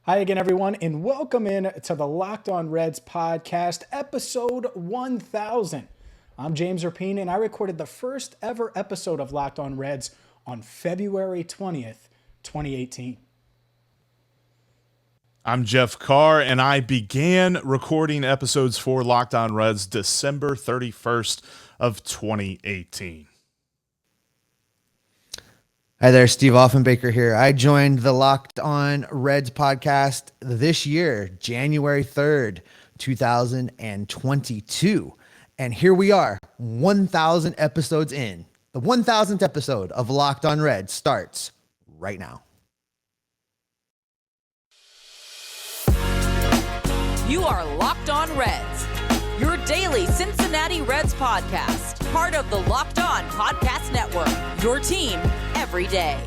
Hi again, everyone, and welcome in to the Locked On Reds podcast, episode 1000. I'm James Rapien, and I recorded the first ever episode of Locked On Reds on February 20th, 2018. I'm Jeff Carr, and I began recording episodes for Locked On Reds December 31st of 2018. Hi there, Steve Offenbaker here. I joined the Locked On Reds podcast this year, January 3rd, 2022. And here we are, 1,000 episodes in. The 1,000th episode of Locked On Reds starts right now. You are Locked On Reds, your daily Cincinnati Reds podcast, part of the Locked On Podcast Network, your team every day.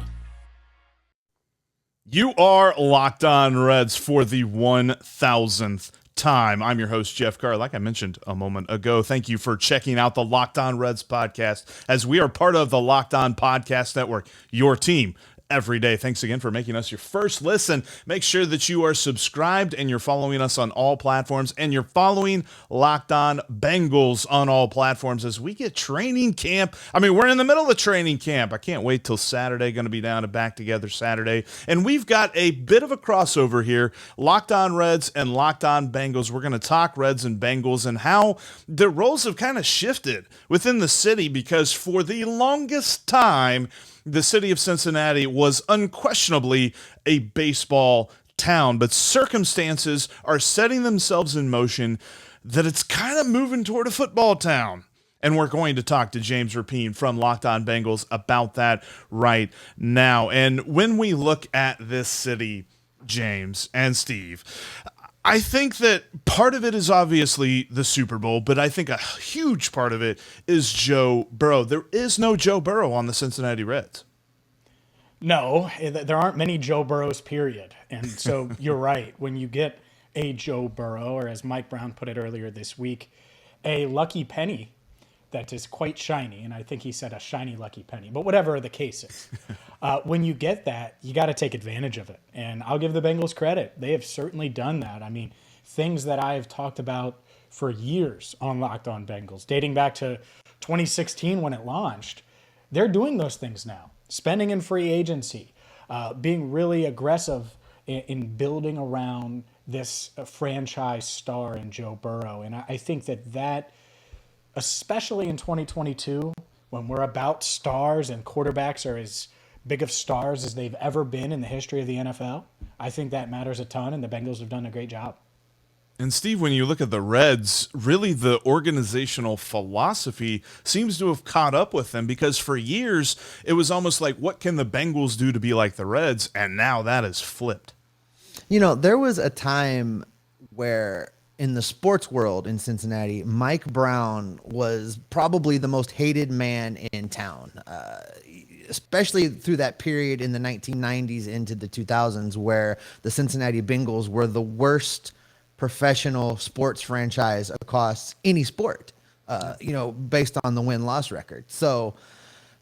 You are Locked On Reds for the 1000th time. I'm your host, Jeff Carr. Like I mentioned a moment ago, thank you for checking out the Locked On Reds podcast, as we are part of the Locked On Podcast Network, your team every day. Thanks again for making us your first listen. Make sure that you are subscribed and you're following us on all platforms, and you're following Locked On Bengals on all platforms as we get training camp. I mean, we're in the middle of training camp. I can't wait till Saturday. Going to be down to Back Together Saturday. And we've got a bit of a crossover here. Locked On Reds and Locked On Bengals. We're going to talk Reds and Bengals and how the roles have kind of shifted within the city, because for the longest time, the city of Cincinnati was unquestionably a baseball town, but circumstances are setting themselves in motion that it's kind of moving toward a football town. And we're going to talk to James Rapien from Locked On Bengals about that right now. And when we look at this city, James and Steve, I think that part of it is obviously the Super Bowl, but I think a huge part of it is Joe Burrow. There is no Joe Burrow on the Cincinnati Reds. No, there aren't many Joe Burrows, period. And so you're right. When you get a Joe Burrow, or as Mike Brown put it earlier this week, a lucky penny that is quite shiny, and I think he said a shiny lucky penny, but whatever the case is, when you get that, you got to take advantage of it. And I'll give the Bengals credit. They have certainly done that. I mean, things that I've talked about for years on Locked On Bengals, dating back to 2016 when it launched, they're doing those things now. Spending in free agency, being really aggressive in building around this franchise star in Joe Burrow. And I think that especially in 2022, when we're about stars and quarterbacks are as big of stars as they've ever been in the history of the NFL, I think that matters a ton, and the Bengals have done a great job. And Steve, when you look at the Reds, really the organizational philosophy seems to have caught up with them, because for years it was almost like, what can the Bengals do to be like the Reds? And now that is flipped. You know, there was a time where in the sports world in Cincinnati, Mike Brown was probably the most hated man in town, especially through that period in the 1990s into the 2000s, where the Cincinnati Bengals were the worst professional sports franchise across any sport, based on the win-loss record. So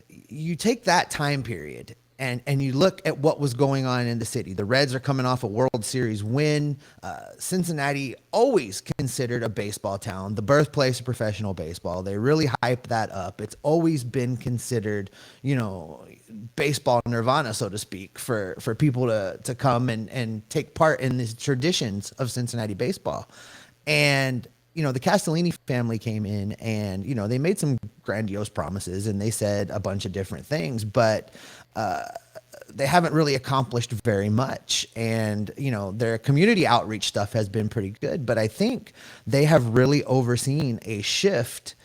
you take that time period and you look at what was going on in the city. The Reds are coming off a World Series win. Cincinnati, always considered a baseball town, the birthplace of professional baseball. They really hype that up. It's always been considered, baseball nirvana, so to speak, for people to come and take part in these traditions of Cincinnati baseball. And the Castellini family came in and, they made some grandiose promises and they said a bunch of different things, but they haven't really accomplished very much. And, their community outreach stuff has been pretty good, but I think they have really overseen a shift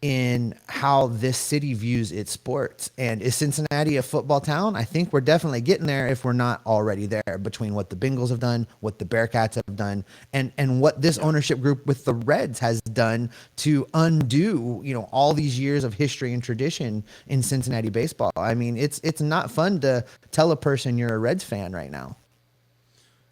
in how this city views its sports. And is Cincinnati a football town? I think we're definitely getting there, if we're not already there, between what the Bengals have done, what the Bearcats have done, and what this ownership group with the Reds has done to undo, all these years of history and tradition in Cincinnati baseball. I mean, it's not fun to tell a person you're a Reds fan right now.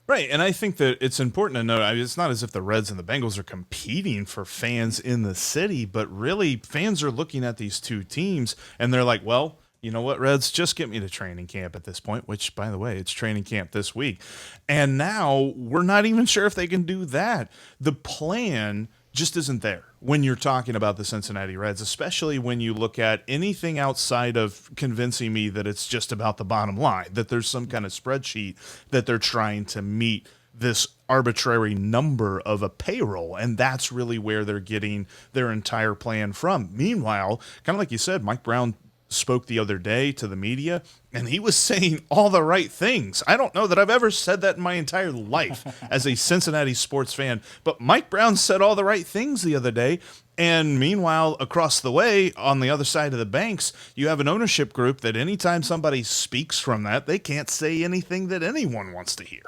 Right, and I think that it's important to know, it's not as if the Reds and the Bengals are competing for fans in the city, but really fans are looking at these two teams and they're like, well, you know what, Reds, just get me to training camp at this point, which, by the way, it's training camp this week. And now we're not even sure if they can do that. The plan just isn't there when you're talking about the Cincinnati Reds, especially when you look at anything outside of convincing me that it's just about the bottom line, that there's some kind of spreadsheet that they're trying to meet this arbitrary number of a payroll, and that's really where they're getting their entire plan from. Meanwhile, kind of like you said, Mike Brown spoke the other day to the media, and he was saying all the right things. I don't know that I've ever said that in my entire life as a Cincinnati sports fan, but Mike Brown said all the right things the other day. And meanwhile, across the way, on the other side of the banks, you have an ownership group that anytime somebody speaks from that, they can't say anything that anyone wants to hear.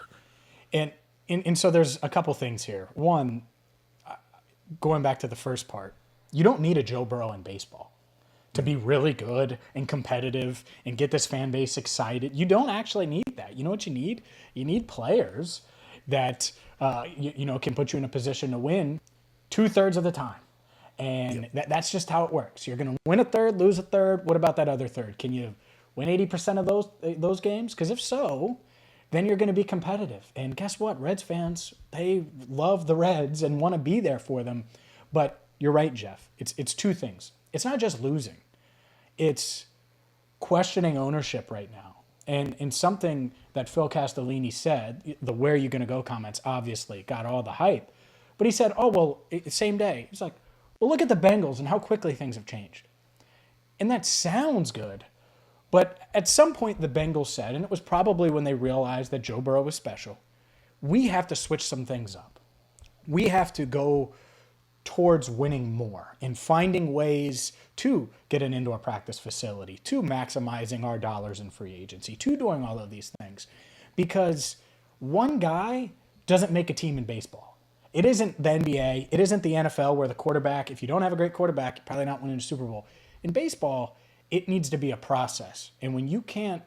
And so there's a couple things here. One, going back to the first part, you don't need a Joe Burrow in baseball to be really good and competitive and get this fan base excited. You don't actually need that. You know what you need? You need players that can put you in a position to win 2/3 of the time. And that's just how it works. You're going to win a third, lose a third. What about that other third? Can you win 80% of those games? Because if so, then you're going to be competitive. And guess what? Reds fans, they love the Reds and want to be there for them. But you're right, Jeff. It's two things. It's not just losing. It's questioning ownership right now. And something that Phil Castellini said, the "where are you going to go" comments obviously got all the hype. But he said, same day. He's like, well, look at the Bengals and how quickly things have changed. And that sounds good. But at some point, the Bengals said, and it was probably when they realized that Joe Burrow was special, we have to switch some things up. We have to go towards winning more and finding ways to get an indoor practice facility, to maximizing our dollars in free agency, to doing all of these things. Because one guy doesn't make a team in baseball. It isn't the NBA. It isn't the NFL where the quarterback, if you don't have a great quarterback, you're probably not winning a Super Bowl. In baseball, it needs to be a process. And when you can't,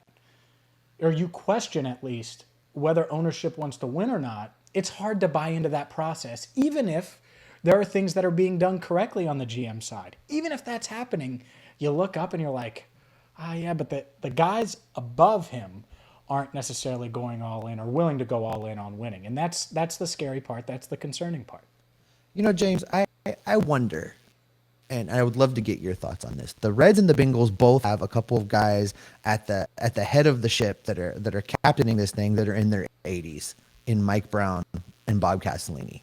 or you question at least, whether ownership wants to win or not, it's hard to buy into that process, even if there are things that are being done correctly on the GM side. Even if that's happening, you look up and you're like, but the guys above him aren't necessarily going all in or willing to go all in on winning. And that's the scary part. That's the concerning part. You know, James, I wonder, and I would love to get your thoughts on this. The Reds and the Bengals both have a couple of guys at the head of the ship that are captaining this thing that are in their 80s, in Mike Brown and Bob Castellini.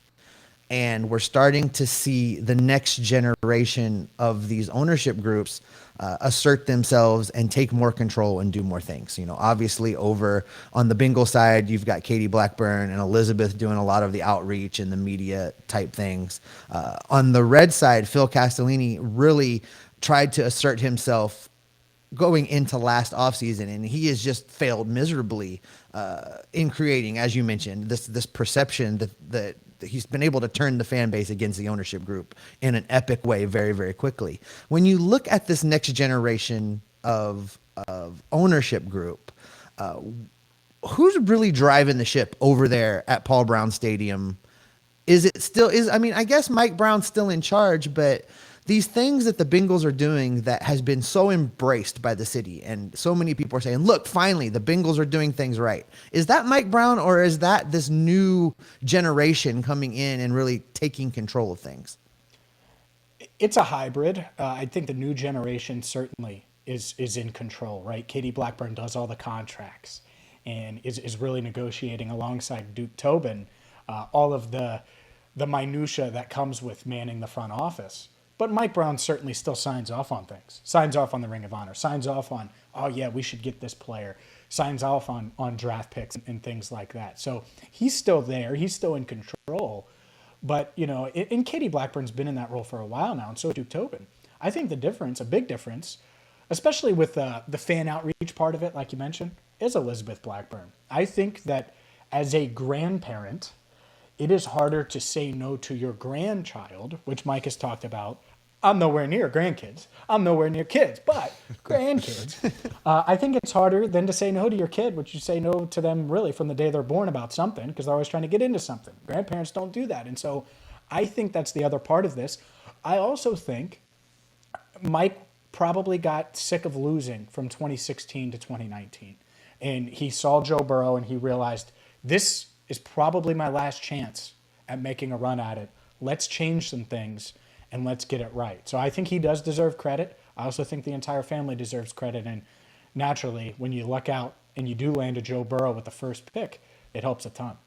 And we're starting to see the next generation of these ownership groups assert themselves and take more control and do more things. You know, obviously over on the Bengal side, you've got Katie Blackburn and Elizabeth doing a lot of the outreach and the media type things. On the Red side, Phil Castellini really tried to assert himself going into last offseason, and he has just failed miserably in creating, as you mentioned, this perception that he's been able to turn the fan base against the ownership group in an epic way very, very quickly. When you look at this next generation of ownership group, who's really driving the ship over there at Paul Brown Stadium? I guess Mike Brown's still in charge, but these things that the Bengals are doing that has been so embraced by the city, and so many people are saying, look, finally, the Bengals are doing things right. Is that Mike Brown, or is that this new generation coming in and really taking control of things? It's a hybrid. I think the new generation certainly is in control, right? Katie Blackburn does all the contracts and is really negotiating alongside Duke Tobin all of the minutia that comes with manning the front office. But Mike Brown certainly still signs off on things, signs off on the Ring of Honor, signs off on, we should get this player, signs off on draft picks and things like that. So he's still there. He's still in control. But, and Katie Blackburn's been in that role for a while now, and so Duke Tobin. I think the difference, a big difference, especially with the fan outreach part of it, like you mentioned, is Elizabeth Blackburn. I think that as a grandparent, it is harder to say no to your grandchild, which Mike has talked about. I'm nowhere near grandkids. I'm nowhere near kids, but grandkids. I think it's harder than to say no to your kid, which you say no to them really from the day they're born about something, because they're always trying to get into something. Grandparents don't do that. And so I think that's the other part of this. I also think Mike probably got sick of losing from 2016 to 2019. And he saw Joe Burrow and he realized, this is probably my last chance at making a run at it. Let's change some things and let's get it right. So I think he does deserve credit. I also think the entire family deserves credit. And naturally, when you luck out and you do land a Joe Burrow with the first pick, it helps a ton.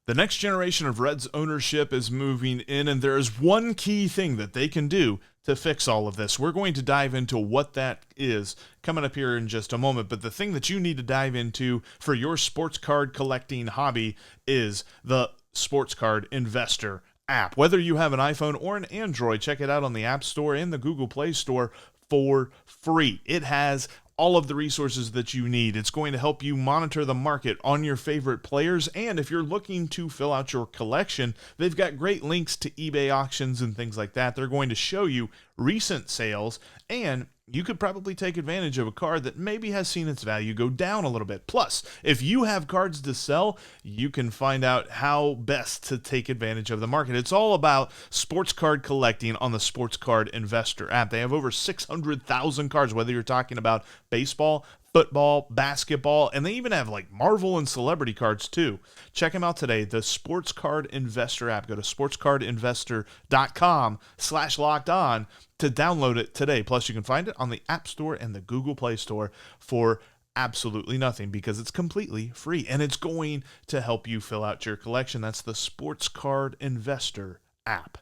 The next generation of Reds ownership is moving in, and there is one key thing that they can do to fix all of this. We're going to dive into what that is coming up here in just a moment, but the thing that you need to dive into for your sports card collecting hobby is the Sports Card Investor app. Whether you have an iPhone or an Android, check it out on the App Store and the Google Play Store for free. It has all of the resources that you need. It's going to help you monitor the market on your favorite players, and if you're looking to fill out your collection, they've got great links to eBay auctions and things like that. They're going to show you recent sales, and you could probably take advantage of a card that maybe has seen its value go down a little bit. Plus, if you have cards to sell, you can find out how best to take advantage of the market. It's all about sports card collecting on the Sports Card Investor app. They have over 600,000 cards, whether you're talking about baseball, football, basketball, and they even have like Marvel and celebrity cards too. Check them out today, the Sports Card Investor app. Go to sportscardinvestor.com/lockedon to download it today. Plus, you can find it on the App Store and the Google Play Store for absolutely nothing because it's completely free and it's going to help you fill out your collection. That's the Sports Card Investor app.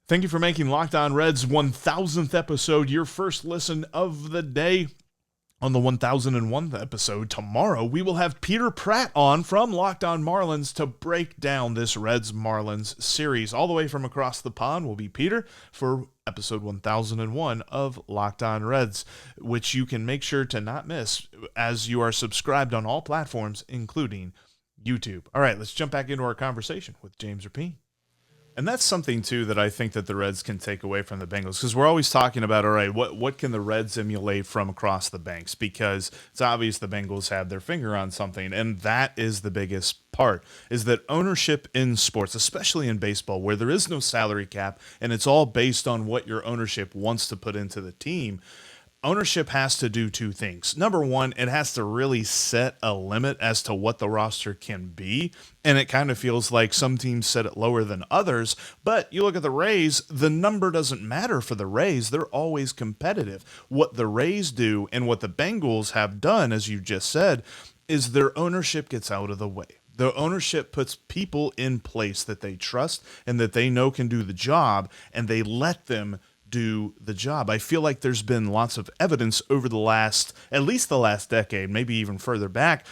Thank you for making Locked On Reds 1000th episode your first listen of the day. On the 1001th episode tomorrow, we will have Peter Pratt on from Locked On Marlins to break down this Reds-Marlins series. All the way from across the pond will be Peter for episode 1001 of Locked On Reds, which you can make sure to not miss as you are subscribed on all platforms, including YouTube. All right, let's jump back into our conversation with James Rapien. And that's something, too, that I think that the Reds can take away from the Bengals, because we're always talking about, all right, what can the Reds emulate from across the banks? Because it's obvious the Bengals have their finger on something, and that is the biggest part, is that ownership in sports, especially in baseball, where there is no salary cap, and it's all based on what your ownership wants to put into the team, ownership has to do two things. Number one, it has to really set a limit as to what the roster can be. And it kind of feels like some teams set it lower than others. But you look at the Rays, the number doesn't matter for the Rays. They're always competitive. What the Rays do and what the Bengals have done, as you just said, is their ownership gets out of the way. The ownership puts people in place that they trust and that they know can do the job, and they let them do the job. I feel like there's been lots of evidence over at least the last decade, maybe even further back,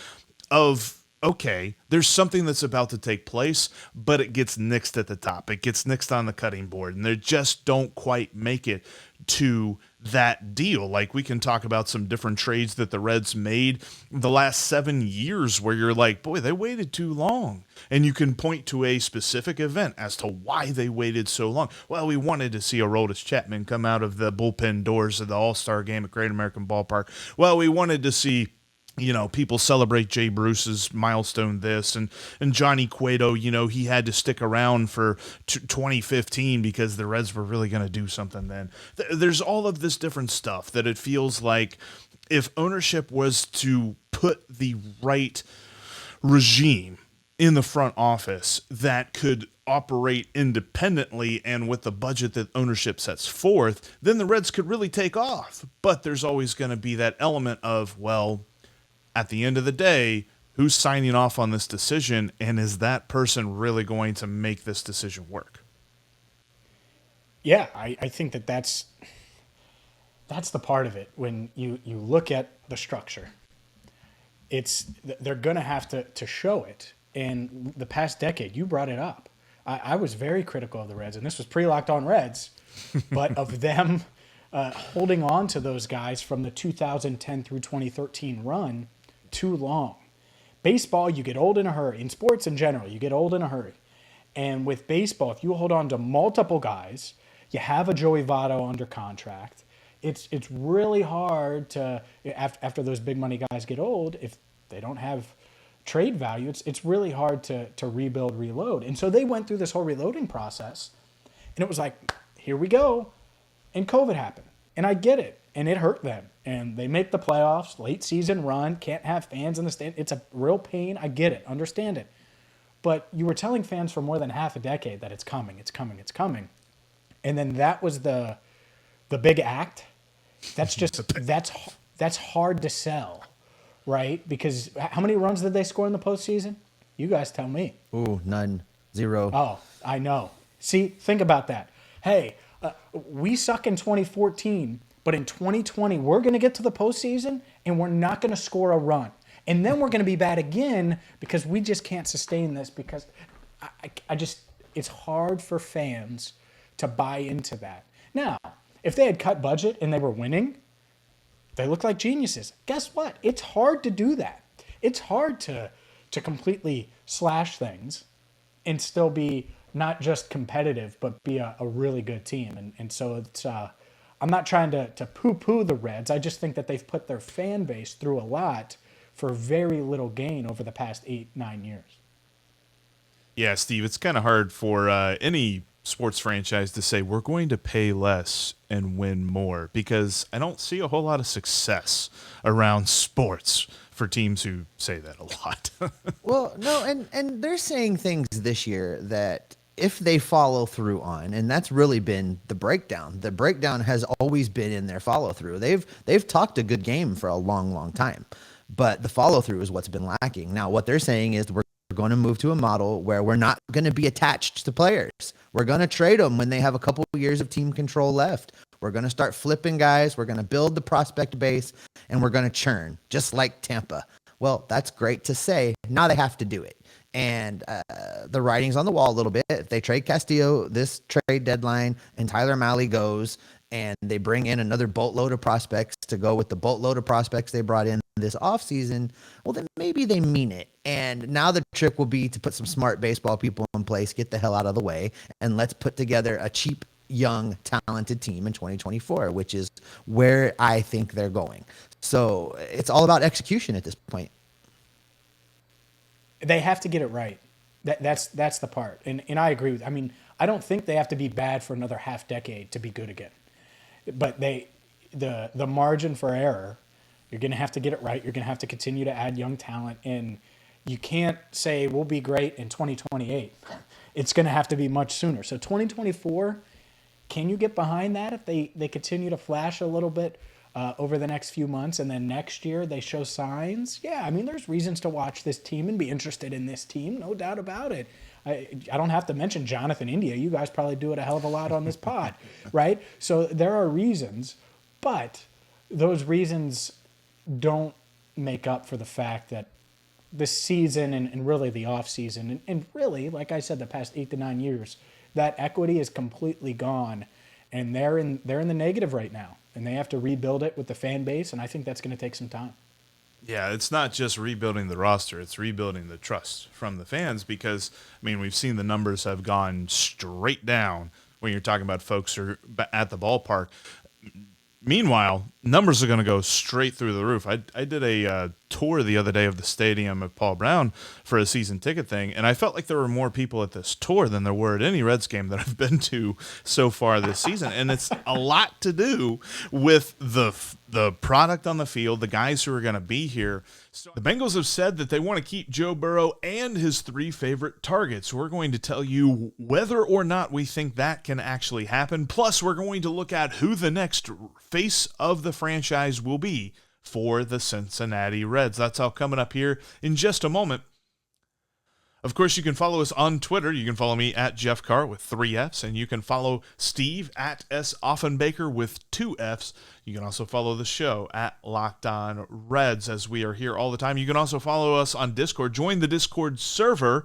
of, okay, there's something that's about to take place, but it gets nixed at the top. It gets nixed on the cutting board, and they just don't quite make it to that deal. Like, we can talk about some different trades that the Reds made the last 7 years where you're like, boy, they waited too long. And you can point to a specific event as to why they waited so long. Well, we wanted to see Aroldis Chapman come out of the bullpen doors of the All-Star game at Great American Ballpark. Well, we wanted to see, people celebrate Jay Bruce's milestone this, and Johnny Cueto, he had to stick around for 2015 because the Reds were really going to do something then. There's all of this different stuff that it feels like if ownership was to put the right regime in the front office that could operate independently and with the budget that ownership sets forth, then the Reds could really take off. But there's always going to be that element of, well, at the end of the day, who's signing off on this decision, and is that person really going to make this decision work? Yeah, I think that's the part of it. When you look at the structure, they're going to have to show it. And the past decade, you brought it up. I was very critical of the Reds, and this was pre-Locked On Reds, but of them holding on to those guys from the 2010 through 2013 run too long. Baseball, you get old in a hurry. In sports in general, you get old in a hurry. And with baseball, if you hold on to multiple guys, you have a Joey Votto under contract, it's really hard to, after those big money guys get old, if they don't have trade value, it's really hard to rebuild, reload. And so they went through this whole reloading process, and it was like, here we go. And COVID happened. And I get it. And it hurt them. And they make the playoffs, late season run, can't have fans in the stand. It's a real pain. I get it. Understand it. But you were telling fans for more than half a decade that it's coming, it's coming, it's coming. And then that was the big act. That's just, that's hard to sell, right? Because how many runs did they score in the postseason? You guys tell me. Ooh, none. 0. Oh, I know. See, think about that. Hey, we suck in 2014, but in 2020, we're going to get to the postseason and we're not going to score a run. And then we're going to be bad again because we just can't sustain this because I just, it's hard for fans to buy into that. Now, if they had cut budget and they were winning, they look like geniuses. Guess what? It's hard to do that. It's hard to completely slash things and still be not just competitive, but be a really good team. And so it's, I'm not trying to poo-poo the Reds. I just think that they've put their fan base through a lot for very little gain over the past 8-9 years. Yeah, Steve, it's kind of hard for any sports franchise to say we're going to pay less and win more because I don't see a whole lot of success around sports for teams who say that a lot. Well, no, and they're saying things this year that if they follow through on, and that's really been the breakdown. The breakdown has always been in their follow through. They've talked a good game for a long, long time, but the follow through is what's been lacking. Now, what they're saying is we're going to move to a model where we're not going to be attached to players. We're going to trade them when they have a couple of years of team control left. We're going to start flipping guys. We're going to build the prospect base, and we're going to churn, just like Tampa. Well, that's great to say. Now they have to do it. And the writing's on the wall a little bit. If they trade Castillo this trade deadline and Tyler Mahle goes and they bring in another boatload of prospects to go with the boatload of prospects they brought in this offseason, well, then maybe they mean it. And now the trick will be to put some smart baseball people in place, get the hell out of the way, and let's put together a cheap, young, talented team in 2024, which is where I think they're going. So it's all about execution at this point. They have to get it right. That's the part. And I agree with, I mean, I don't think they have to be bad for another half decade to be good again. But the margin for error, you're going to have to get it right. You're going to have to continue to add young talent. And you can't say we'll be great in 2028. It's going to have to be much sooner. So 2024, can you get behind that if they continue to flash a little bit over the next few months, and then next year they show signs? Yeah, I mean, there's reasons to watch this team and be interested in this team, no doubt about it. I don't have to mention Jonathan India. You guys probably do it a hell of a lot on this pod, right? So there are reasons, but those reasons don't make up for the fact that this season and really the off season and really, like I said, the past 8 to 9 years, that equity is completely gone, and they're in the negative right now. And they have to rebuild it with the fan base, and I think that's going to take some time. Yeah, it's not just rebuilding the roster, it's rebuilding the trust from the fans because, I mean, we've seen the numbers have gone straight down when you're talking about folks who are at the ballpark. Meanwhile, numbers are going to go straight through the roof. I did a tour the other day of the stadium at Paul Brown for a season ticket thing, and I felt like there were more people at this tour than there were at any Reds game that I've been to so far this season. And it's a lot to do with the product on the field, the guys who are going to be here. So the Bengals have said that they want to keep Joe Burrow and his 3 favorite targets. We're going to tell you whether or not we think that can actually happen. Plus, we're going to look at who the next face of the franchise will be for the Cincinnati Reds. That's all coming up here in just a moment. Of course, you can follow us on Twitter. You can follow me at Jeff Carr with 3 Fs, and you can follow Steve at S. Offenbaker with 2 Fs. You can also follow the show at Locked On Reds, as we are here all the time. You can also follow us on Discord. Join the Discord server.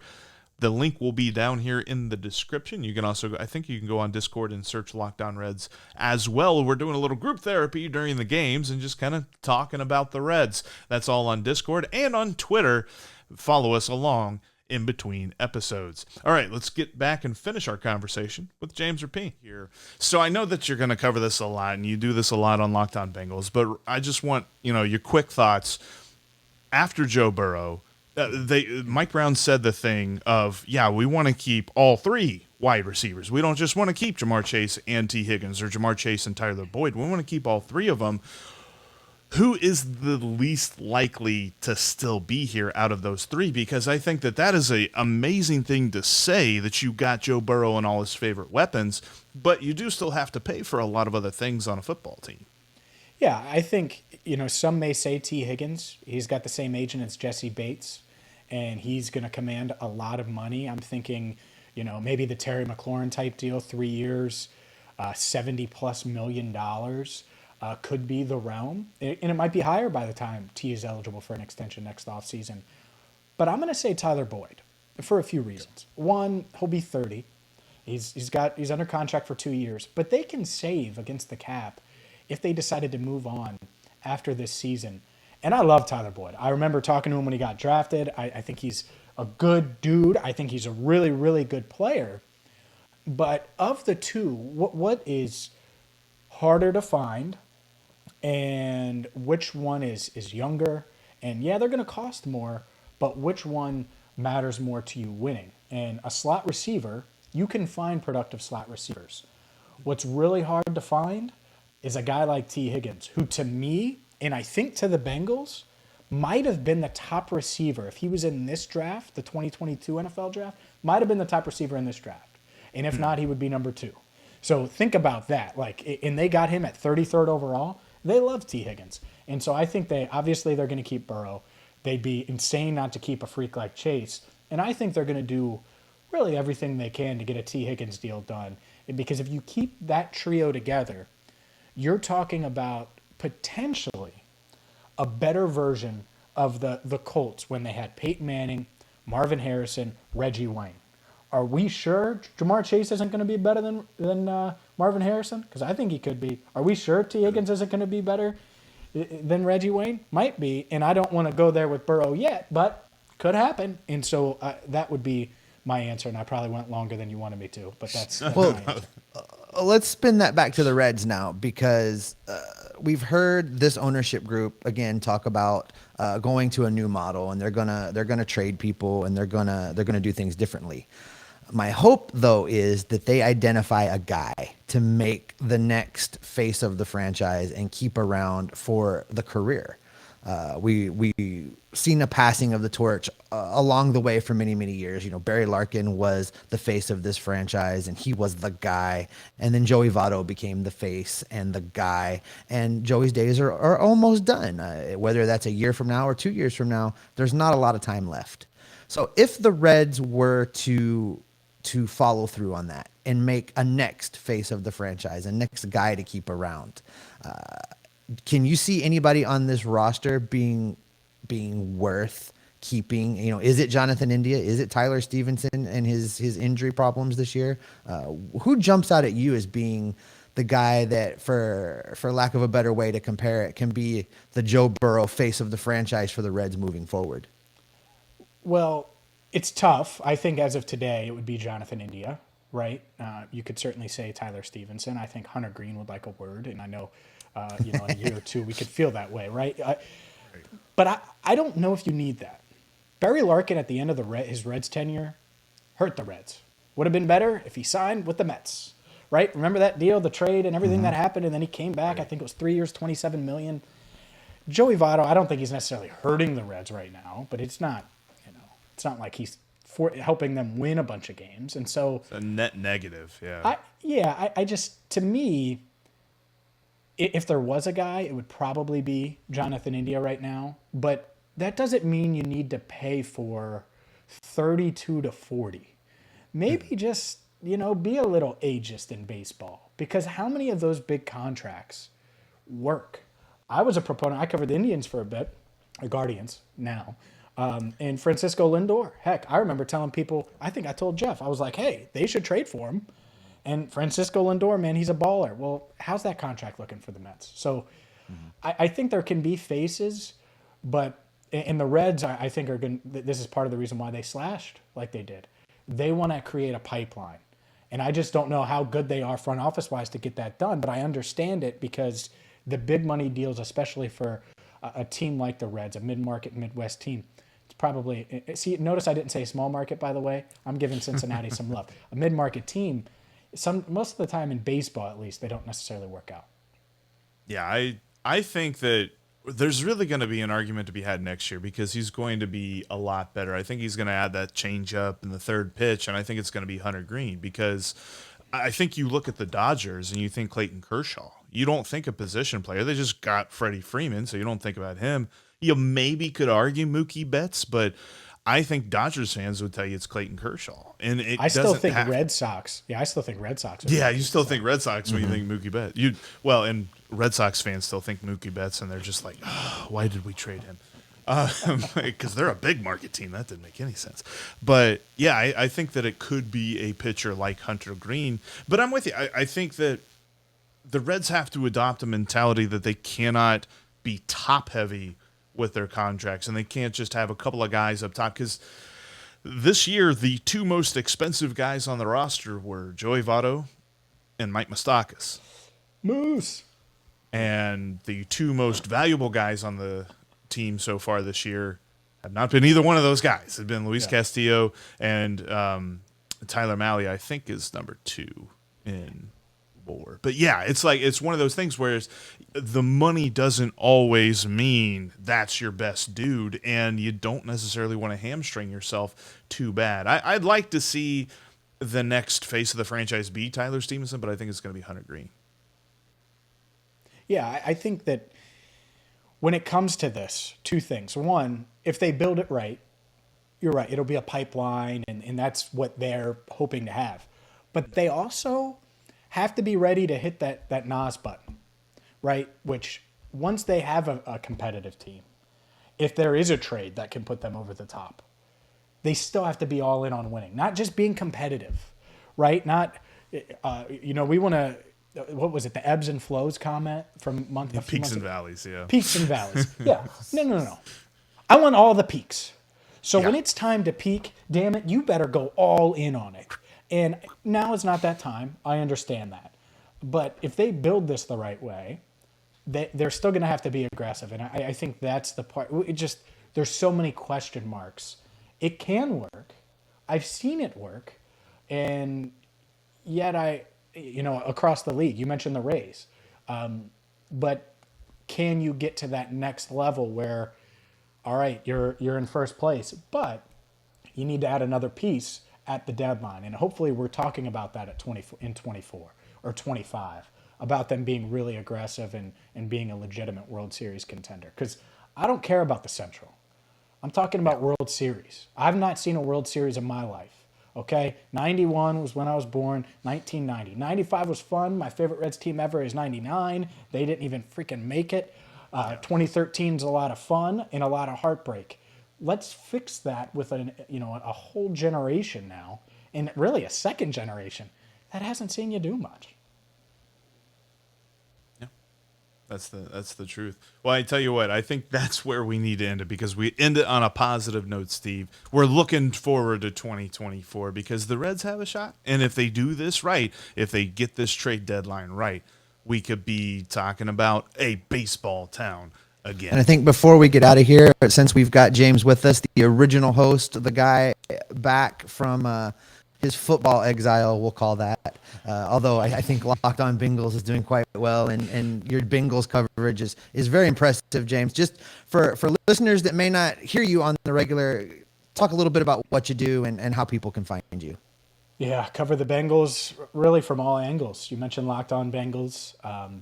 The link will be down here in the description. You can also, I think you can go on Discord and search Locked On Reds as well. We're doing a little group therapy during the games and just kind of talking about the Reds. That's all on Discord and on Twitter. Follow us along in between episodes. All right, let's get back and finish our conversation with James Rapien here. So I know that you're going to cover this a lot, and you do this a lot on Locked On Bengals, but I just want, your quick thoughts after Joe Burrow. Mike Brown said the thing of, we want to keep all 3 wide receivers. We don't just want to keep Jamarr Chase and T. Higgins or Jamarr Chase and Tyler Boyd. We want to keep all three of them. Who is the least likely to still be here out of those three? Because I think that is an amazing thing to say, that you got Joe Burrow and all his favorite weapons, but you do still have to pay for a lot of other things on a football team. Yeah, I think, some may say T. Higgins. He's got the same agent as Jesse Bates, and he's going to command a lot of money. I'm thinking, maybe the Terry McLaurin type deal, 3 years, $70+ million. Could be the realm, and it might be higher by the time T is eligible for an extension next offseason. But I'm going to say Tyler Boyd for a few reasons. One, he'll be 30. He's under contract for 2 years, but they can save against the cap if they decided to move on after this season. And I love Tyler Boyd. I remember talking to him when he got drafted. I think he's a good dude. I think he's a really, really good player. But of the two, what is harder to find, and which one is younger? And yeah, they're going to cost more, but which one matters more to you winning? And a slot receiver, you can find productive slot receivers. What's really hard to find is a guy like T. Higgins, who to me, and I think to the Bengals, might have been the top receiver. If he was in this draft, the 2022 NFL draft, might have been the top receiver in this draft. And if not, he would be number 2. So think about that. And they got him at 33rd overall. They love T. Higgins. And so I think they're going to keep Burrow. They'd be insane not to keep a freak like Chase. And I think they're going to do really everything they can to get a T. Higgins deal done. Because if you keep that trio together, you're talking about potentially a better version of the Colts when they had Peyton Manning, Marvin Harrison, Reggie Wayne. Are we sure Jamarr Chase isn't going to be better than Marvin Harrison? Because I think he could be. Are we sure T. Higgins isn't going to be better than Reggie Wayne? Might be, and I don't want to go there with Burrow yet, but could happen. And so that would be my answer, and I probably went longer than you wanted me to, but that's my answer. Let's spin that back to the Reds now, because we've heard this ownership group again talk about going to a new model, and they're gonna trade people, and they're gonna do things differently. My hope, though, is that they identify a guy to make the next face of the franchise and keep around for the career. We seen a passing of the torch along the way for many, many years. Barry Larkin was the face of this franchise, and he was the guy. And then Joey Votto became the face and the guy. And Joey's days are almost done. Whether that's a year from now or 2 years from now, there's not a lot of time left. So if the Reds were to follow through on that and make a next face of the franchise, a next guy to keep around, can you see anybody on this roster being worth keeping? Is it Jonathan India? Is it Tyler Stephenson and his injury problems this year? Who jumps out at you as being the guy that, for lack of a better way to compare it, can be the Joe Burrow face of the franchise for the Reds moving forward? Well, it's tough. I think as of today, it would be Jonathan India, right? You could certainly say Tyler Stephenson. I think Hunter Greene would like a word, and I know, in a year or two, we could feel that way, right? But I don't know if you need that. Barry Larkin at the end of his Reds tenure hurt the Reds. Would have been better if he signed with the Mets, right? Remember that deal, the trade, and everything that happened, and then he came back. I think it was 3 years, $27 million. Joey Votto, I don't think he's necessarily hurting the Reds right now, but it's not like he's helping them win a bunch of games. And so it's a net negative. Yeah. I just, to me, if there was a guy, it would probably be Jonathan India right now. But that doesn't mean you need to pay for 32 to 40. Maybe just, be a little ageist in baseball, because how many of those big contracts work? I was a proponent. I covered the Indians for a bit, or Guardians now. And Francisco Lindor, heck, I remember telling people, I think I told Jeff, I was like, hey, they should trade for him. And Francisco Lindor, man, he's a baller. Well, how's that contract looking for the Mets? So I think there can be faces, but in the Reds, I think this is part of the reason why they slashed like they did. They want to create a pipeline. And I just don't know how good they are front office-wise to get that done, but I understand it, because the big money deals, especially for a team like the Reds, a mid-market Midwest team, It's probably, see, notice I didn't say small market, by the way. I'm giving Cincinnati some love. A mid-market team, most of the time in baseball at least, they don't necessarily work out. Yeah, I think that there's really going to be an argument to be had next year because he's going to be a lot better. I think he's going to add that changeup in the third pitch, and I think it's going to be Hunter Greene because I think you look at the Dodgers and you think Clayton Kershaw. You don't think a position player. They just got Freddie Freeman, so you don't think about him. You maybe could argue Mookie Betts, but I think Dodgers fans would tell you it's Clayton Kershaw. And I still think Red Sox. Yeah, I still think Red Sox. Yeah, you still think Red Sox when you think Mookie Betts. And Red Sox fans still think Mookie Betts, and they're just like, oh, why did we trade him? Because they're a big market team. That didn't make any sense. But, yeah, I think that it could be a pitcher like Hunter Greene. But I'm with you. I think that the Reds have to adopt a mentality that they cannot be top-heavy with their contracts, and they can't just have a couple of guys up top because this year the two most expensive guys on the roster were Joey Votto and Mike Moustakas. Moose. And the two most valuable guys on the team so far this year have not been either one of those guys. They've been Luis Castillo and Tyler Mahle, I think, is number 2 in WAR. But yeah, it's one of those things where the money doesn't always mean that's your best dude, and you don't necessarily want to hamstring yourself too bad. I'd like to see the next face of the franchise be Tyler Stephenson, but I think it's going to be Hunter Greene. Yeah, I think that when it comes to this, two things. One, if they build it right, you're right, it'll be a pipeline, and that's what they're hoping to have. But they also have to be ready to hit that NOS button, right? Which, once they have a competitive team, if there is a trade that can put them over the top, they still have to be all in on winning, not just being competitive, right? Not, we want to, what was it, the ebbs and flows comment from peaks and valleys, yeah. Peaks and valleys, yeah. No. I want all the peaks. So when it's time to peak, damn it, you better go all in on it. And now is not that time. I understand that. But if they build this the right way, they're still going to have to be aggressive. And I think that's the part. There's so many question marks. It can work. I've seen it work. And yet across the league, you mentioned the Rays. But can you get to that next level where, all right, you're in first place, but you need to add another piece at the deadline, and hopefully we're talking about that at 24 or 25, about them being really aggressive and being a legitimate World Series contender. Because I don't care about the Central. I'm talking about World Series. I've not seen a World Series in my life. Okay, 91 was when I was born. 1990, 95 was fun. My favorite Reds team ever is 99. They didn't even freaking make it. 2013 is a lot of fun and a lot of heartbreak. Let's fix that with a whole generation now, and really a second generation that hasn't seen you do much. Yeah, that's the truth. Well, I tell you what, I think that's where we need to end it, because we end it on a positive note, Steve. We're looking forward to 2024 because the Reds have a shot, and if they do this right, if they get this trade deadline right, we could be talking about a baseball town again. And I think before we get out of here, since we've got James with us, the original host, the guy back from his football exile, we'll call that. Although I think Locked On Bengals is doing quite well, and your Bengals coverage is very impressive, James. Just for listeners that may not hear you on the regular, talk a little bit about what you do and how people can find you. Yeah, cover the Bengals really from all angles. You mentioned Locked On Bengals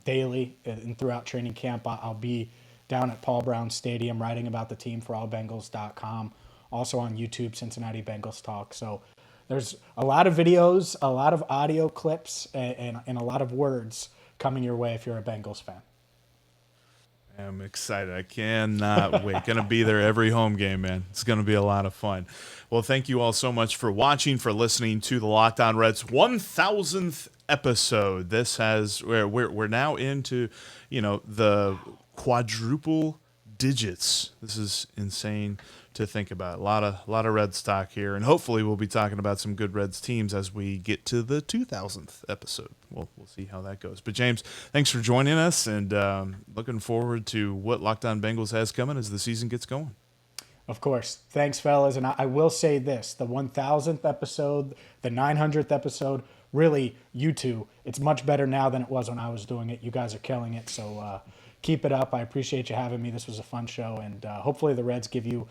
daily and throughout training camp. I'll be down at Paul Brown Stadium writing about the team for allbengals.com. Also on YouTube, Cincinnati Bengals Talk. So there's a lot of videos, a lot of audio clips, and a lot of words coming your way if you're a Bengals fan. I'm excited. I cannot wait. Going to be there every home game, man. It's going to be a lot of fun. Well, thank you all so much for watching, for listening to the Locked On Reds 1000th episode. We're now into, the quadruple digits. This is insane to think about. A lot of Reds talk here, and hopefully we'll be talking about some good Reds teams as we get to the 2000th episode. We'll see how that goes. But James, thanks for joining us, and looking forward to what Locked On Bengals has coming as the season gets going. Of course. Thanks, fellas. And I will say this, the 1000th episode, the 900th episode, really, you two, it's much better now than it was when I was doing it. You guys are killing it. So keep it up. I appreciate you having me. This was a fun show. And hopefully the Reds give you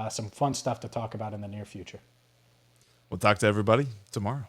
some fun stuff to talk about in the near future. We'll talk to everybody tomorrow.